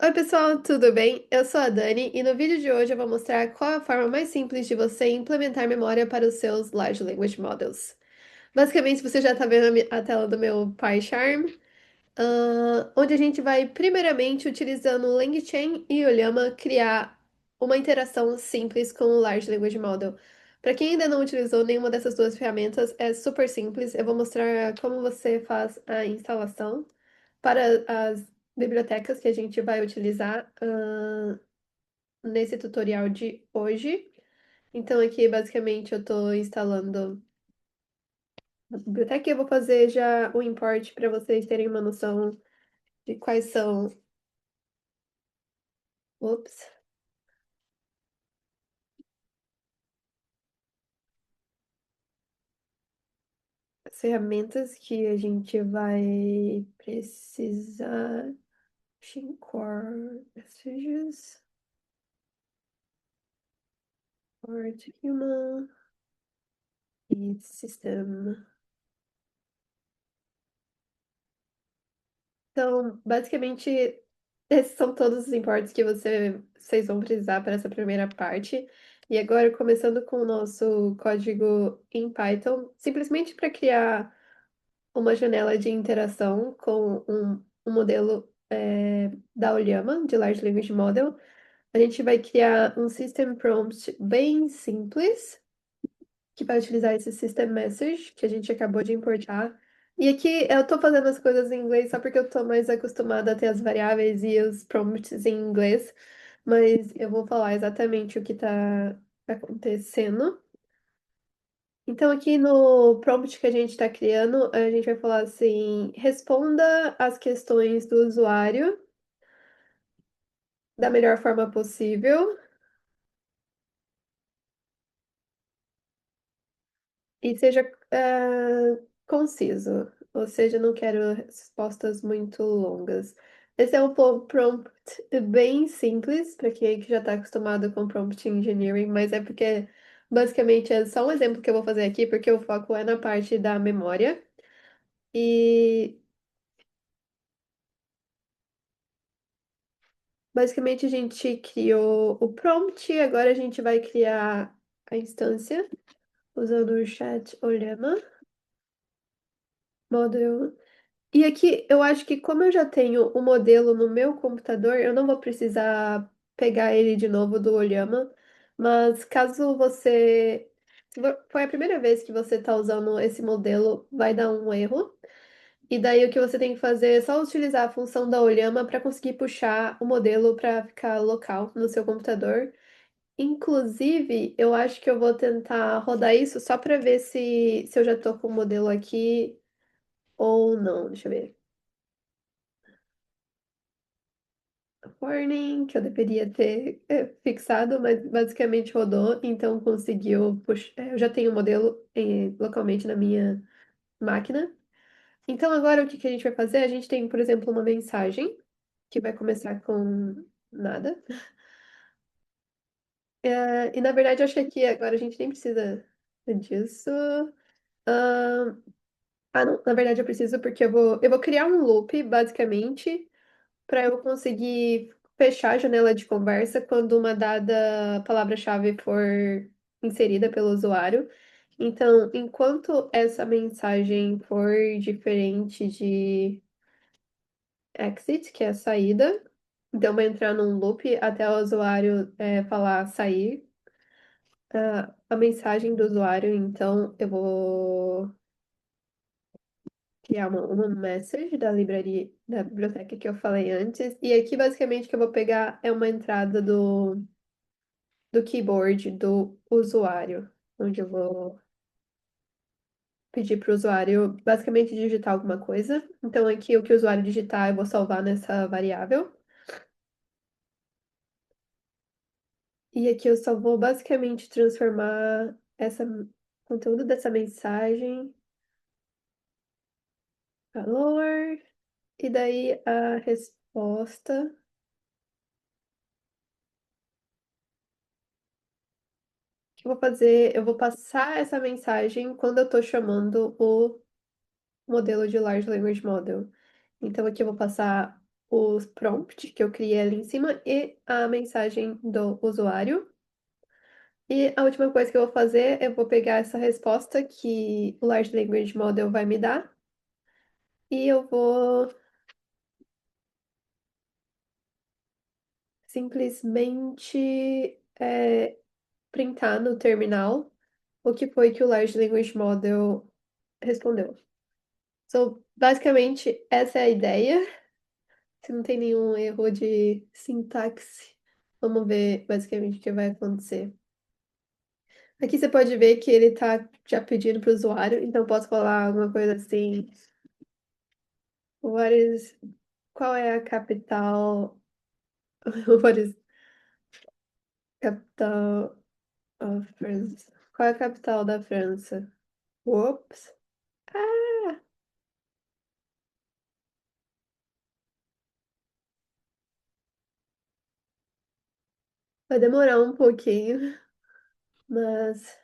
Oi, pessoal, tudo bem? Eu sou a Dani e no vídeo de hoje eu vou mostrar qual é a forma mais simples de você implementar memória para os seus Large Language Models. Basicamente, você já está vendo a tela do meu PyCharm, onde a gente vai, primeiramente, utilizando o LangChain e o Llama, criar uma interação simples com o Large Language Model. Para quem ainda não utilizou nenhuma dessas duas ferramentas, é super simples. Eu vou mostrar como você faz a instalação para as bibliotecas que a gente vai utilizar, nesse tutorial de hoje. Então, aqui, basicamente, eu estou instalando a biblioteca e eu vou fazer já o import para vocês terem uma noção de quais são, ops, as ferramentas que a gente vai precisar. Core messages, port human e system. Então, basicamente, esses são todos os imports que vocês vão precisar para essa primeira parte. E agora, começando com o nosso código em Python, simplesmente para criar uma janela de interação com um modelo da Ollama, de Large Language Model, a gente vai criar um System Prompt bem simples que vai utilizar esse System Message que a gente acabou de importar. E aqui eu tô fazendo as coisas em inglês só porque eu tô mais acostumada a ter as variáveis e os prompts em inglês, mas eu vou falar exatamente o que tá acontecendo. Então, aqui no prompt que a gente está criando, a gente vai falar assim: responda as questões do usuário da melhor forma possível. E seja conciso, ou seja, não quero respostas muito longas. Esse é um prompt bem simples para quem que já está acostumado com prompt engineering, mas é porque basicamente é só um exemplo que eu vou fazer aqui, porque o foco é na parte da memória. E basicamente a gente criou o prompt, agora a gente vai criar a instância usando o chat Olema, model. E aqui eu acho que como eu já tenho o modelo no meu computador, eu não vou precisar pegar ele de novo do Olhama, mas caso você se foi a primeira vez que você está usando esse modelo, vai dar um erro. E daí o que você tem que fazer é só utilizar a função da Olhama para conseguir puxar o modelo para ficar local no seu computador. Inclusive, eu acho que eu vou tentar rodar isso só para ver se eu já estou com o modelo aqui ou não. Deixa eu ver. Warning, que eu deveria ter fixado, mas basicamente rodou, então conseguiu puxar. Eu já tenho o modelo localmente na minha máquina. Então agora o que que a gente vai fazer? A gente tem, por exemplo, uma mensagem que vai começar com nada. E na verdade eu acho que aqui agora a gente nem precisa disso. Ah, não, na verdade eu preciso porque eu vou criar um loop, basicamente, para eu conseguir fechar a janela de conversa quando uma dada palavra-chave for inserida pelo usuário. Então, enquanto essa mensagem for diferente de exit, que é a saída, então vai entrar num loop até o usuário falar sair a mensagem do usuário. Então, eu vou criar uma message da livraria, da biblioteca que eu falei antes. E aqui, basicamente, o que eu vou pegar é uma entrada do keyboard do usuário, onde eu vou pedir para o usuário basicamente digitar alguma coisa. Então, aqui o que o usuário digitar, eu vou salvar nessa variável. E aqui eu só vou basicamente transformar essa conteúdo dessa mensagem para lower, e daí a resposta. Que eu vou fazer, eu vou passar essa mensagem quando eu estou chamando o modelo de Large Language Model. Então aqui eu vou passar o prompt que eu criei ali em cima e a mensagem do usuário. E a última coisa que eu vou fazer, eu vou pegar essa resposta que o Large Language Model vai me dar e eu vou simplesmente printar no terminal o que foi que o Large Language Model respondeu. So, basicamente, essa é a ideia. Se não tem nenhum erro de sintaxe, vamos ver basicamente o que vai acontecer. Aqui você pode ver que ele tá já pedindo para o usuário, então posso falar alguma coisa assim. What is, qual é a capital? What is capital of France? Qual é a capital da França? Ups. Ah, vai demorar um pouquinho, mas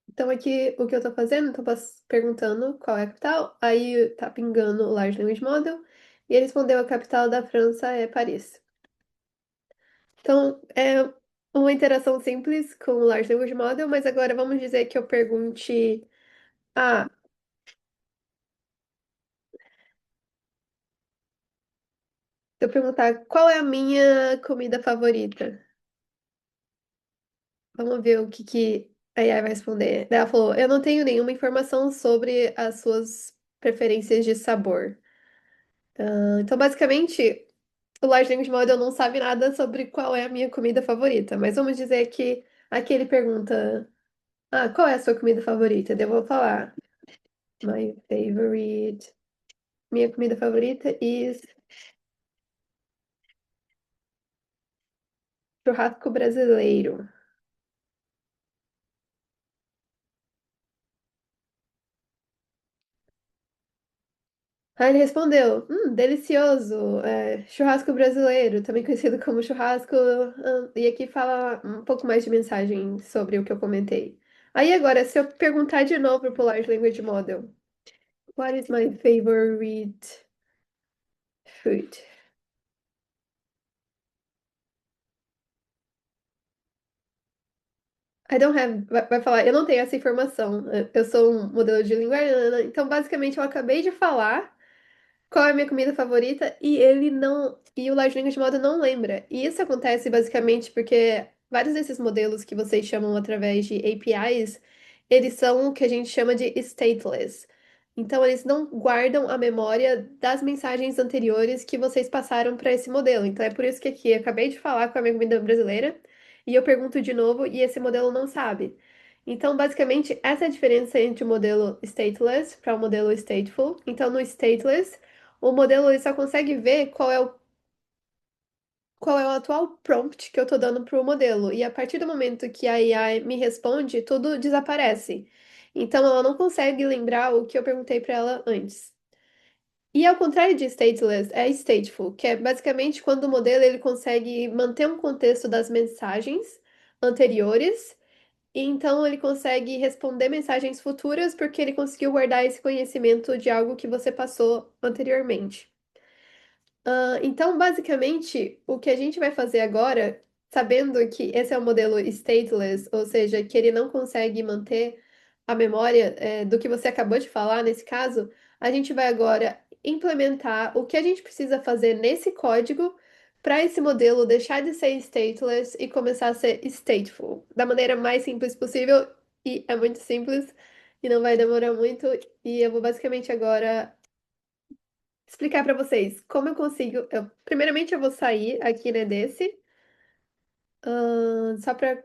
então aqui o que eu tô fazendo, tô perguntando qual é a capital, aí tá pingando o Large Language Model e ele respondeu a capital da França é Paris. Então é uma interação simples com o Large Language Model, mas agora vamos dizer que eu pergunte, ah, se eu perguntar qual é a minha comida favorita, vamos ver o que a AI vai responder. Daí ela falou, eu não tenho nenhuma informação sobre as suas preferências de sabor. Então, basicamente, o Large Language Model não sabe nada sobre qual é a minha comida favorita, mas vamos dizer que aqui ele pergunta: Ah, qual é a sua comida favorita? Daí eu vou falar: My favorite. Minha comida favorita is churrasco brasileiro. Aí ele respondeu: delicioso. Churrasco brasileiro, também conhecido como churrasco. E aqui fala um pouco mais de mensagem sobre o que eu comentei. Aí agora, se eu perguntar de novo pro Large Language Model. What is my favorite food? I don't have. Vai falar, eu não tenho essa informação. Eu sou um modelo de linguagem. Nanana. Então, basicamente, eu acabei de falar qual é a minha comida favorita e ele não. E o Large Language Model não lembra. E isso acontece basicamente porque vários desses modelos que vocês chamam através de APIs, eles são o que a gente chama de stateless. Então, eles não guardam a memória das mensagens anteriores que vocês passaram para esse modelo. Então, é por isso que aqui eu acabei de falar com a minha comida brasileira e eu pergunto de novo e esse modelo não sabe. Então, basicamente, essa é a diferença entre o modelo stateless para o modelo stateful. Então, no stateless, o modelo ele só consegue ver qual é o atual prompt que eu estou dando para o modelo. E a partir do momento que a AI me responde, tudo desaparece. Então, ela não consegue lembrar o que eu perguntei para ela antes. E ao contrário de stateless, é stateful, que é basicamente quando o modelo ele consegue manter um contexto das mensagens anteriores, e então ele consegue responder mensagens futuras porque ele conseguiu guardar esse conhecimento de algo que você passou anteriormente. Então, basicamente, o que a gente vai fazer agora, sabendo que esse é o modelo stateless, ou seja, que ele não consegue manter a memória, do que você acabou de falar nesse caso, a gente vai agora implementar o que a gente precisa fazer nesse código para esse modelo deixar de ser stateless e começar a ser stateful, da maneira mais simples possível, e é muito simples e não vai demorar muito, e eu vou basicamente agora explicar para vocês como eu consigo. Primeiramente, eu vou sair aqui, né, desse, só para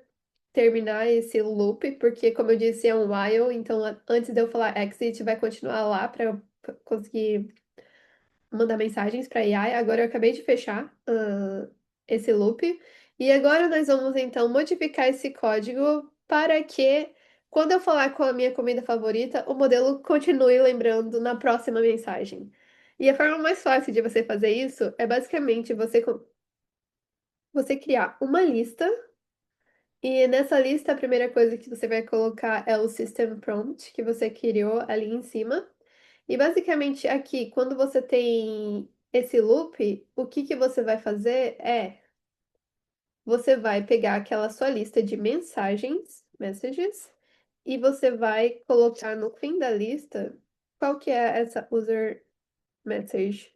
terminar esse loop, porque, como eu disse, é um while, então antes de eu falar exit, vai continuar lá para eu conseguir mandar mensagens para AI. Agora eu acabei de fechar, esse loop, e agora nós vamos então modificar esse código para que. Quando eu falar com a minha comida favorita, o modelo continue lembrando na próxima mensagem. E a forma mais fácil de você fazer isso é basicamente você criar uma lista, e nessa lista a primeira coisa que você vai colocar é o System Prompt que você criou ali em cima. E basicamente aqui, quando você tem esse loop, o que que você vai fazer é, você vai pegar aquela sua lista de mensagens, messages, e você vai colocar no fim da lista qual que é essa user message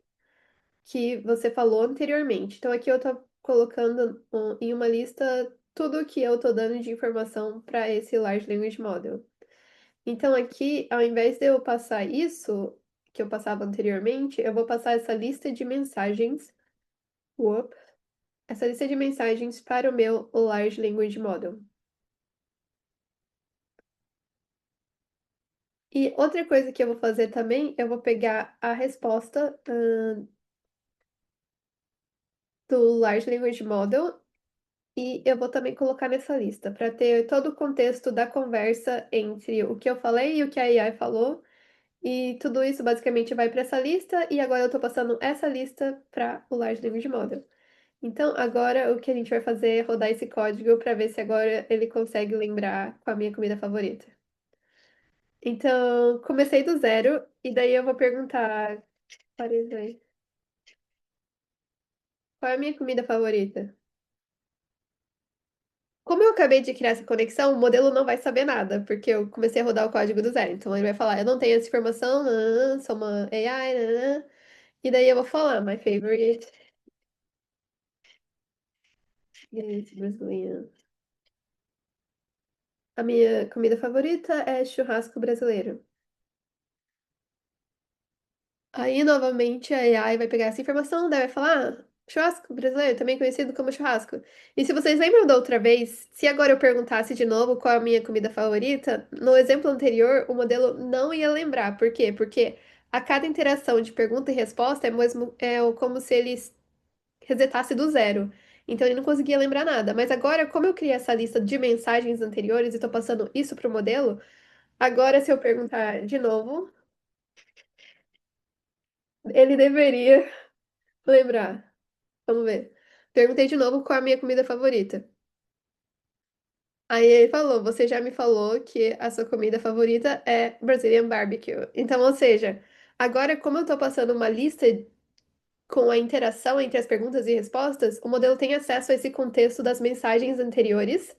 que você falou anteriormente. Então aqui eu tô colocando em uma lista tudo que eu tô dando de informação para esse Large Language Model. Então aqui, ao invés de eu passar isso que eu passava anteriormente, eu vou passar essa lista de mensagens, whoop, essa lista de mensagens para o meu Large Language Model. E outra coisa que eu vou fazer também, eu vou pegar a resposta, do Large Language Model e eu vou também colocar nessa lista, para ter todo o contexto da conversa entre o que eu falei e o que a AI falou. E tudo isso basicamente vai para essa lista, e agora eu estou passando essa lista para o Large Language Model. Então, agora o que a gente vai fazer é rodar esse código para ver se agora ele consegue lembrar qual a minha comida favorita. Então, comecei do zero, e daí eu vou perguntar, por exemplo, qual é a minha comida favorita? Como eu acabei de criar essa conexão, o modelo não vai saber nada, porque eu comecei a rodar o código do zero. Então ele vai falar, eu não tenho essa informação, nananã, sou uma AI, nananã. E daí eu vou falar, my favorite is Brazilian. A minha comida favorita é churrasco brasileiro. Aí, novamente, a AI vai pegar essa informação, daí vai falar, churrasco brasileiro, também conhecido como churrasco. E se vocês lembram da outra vez, se agora eu perguntasse de novo qual é a minha comida favorita, no exemplo anterior, o modelo não ia lembrar. Por quê? Porque a cada interação de pergunta e resposta como se ele resetasse do zero. Então ele não conseguia lembrar nada. Mas agora, como eu criei essa lista de mensagens anteriores e estou passando isso para o modelo, agora se eu perguntar de novo, ele deveria lembrar. Vamos ver. Perguntei de novo qual é a minha comida favorita. Aí ele falou: Você já me falou que a sua comida favorita é Brazilian barbecue. Então, ou seja, agora, como eu tô passando uma lista com a interação entre as perguntas e respostas, o modelo tem acesso a esse contexto das mensagens anteriores,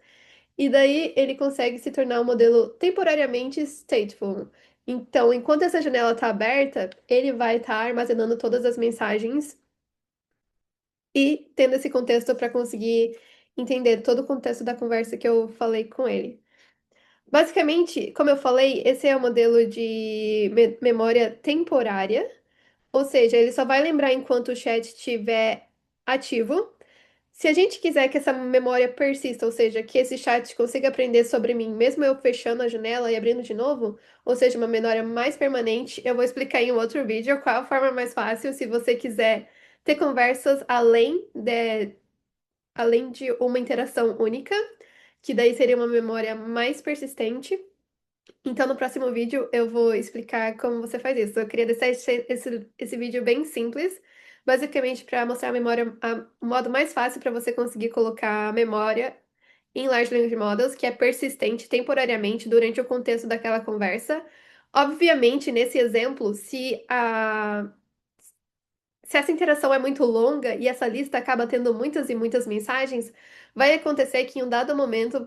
e daí ele consegue se tornar um modelo temporariamente stateful. Então, enquanto essa janela está aberta, ele vai estar armazenando todas as mensagens e tendo esse contexto para conseguir entender todo o contexto da conversa que eu falei com ele. Basicamente, como eu falei, esse é o modelo de memória temporária, ou seja, ele só vai lembrar enquanto o chat estiver ativo. Se a gente quiser que essa memória persista, ou seja, que esse chat consiga aprender sobre mim, mesmo eu fechando a janela e abrindo de novo, ou seja, uma memória mais permanente, eu vou explicar em um outro vídeo qual a forma mais fácil se você quiser ter conversas além de uma interação única, que daí seria uma memória mais persistente. Então, no próximo vídeo, eu vou explicar como você faz isso. Eu queria deixar esse vídeo bem simples, basicamente para mostrar a memória, o modo mais fácil para você conseguir colocar a memória em Large Language Models, que é persistente temporariamente durante o contexto daquela conversa. Obviamente, nesse exemplo, se essa interação é muito longa e essa lista acaba tendo muitas e muitas mensagens, vai acontecer que em um dado momento,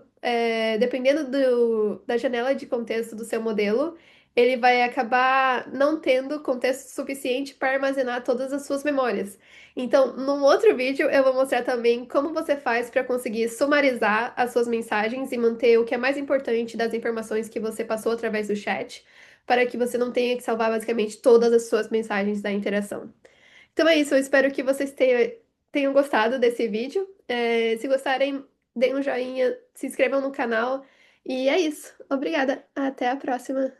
dependendo da janela de contexto do seu modelo, ele vai acabar não tendo contexto suficiente para armazenar todas as suas memórias. Então, num outro vídeo, eu vou mostrar também como você faz para conseguir sumarizar as suas mensagens e manter o que é mais importante das informações que você passou através do chat, para que você não tenha que salvar basicamente todas as suas mensagens da interação. Então é isso, eu espero que vocês tenham gostado desse vídeo. Se gostarem, deem um joinha, se inscrevam no canal. E é isso. Obrigada. Até a próxima.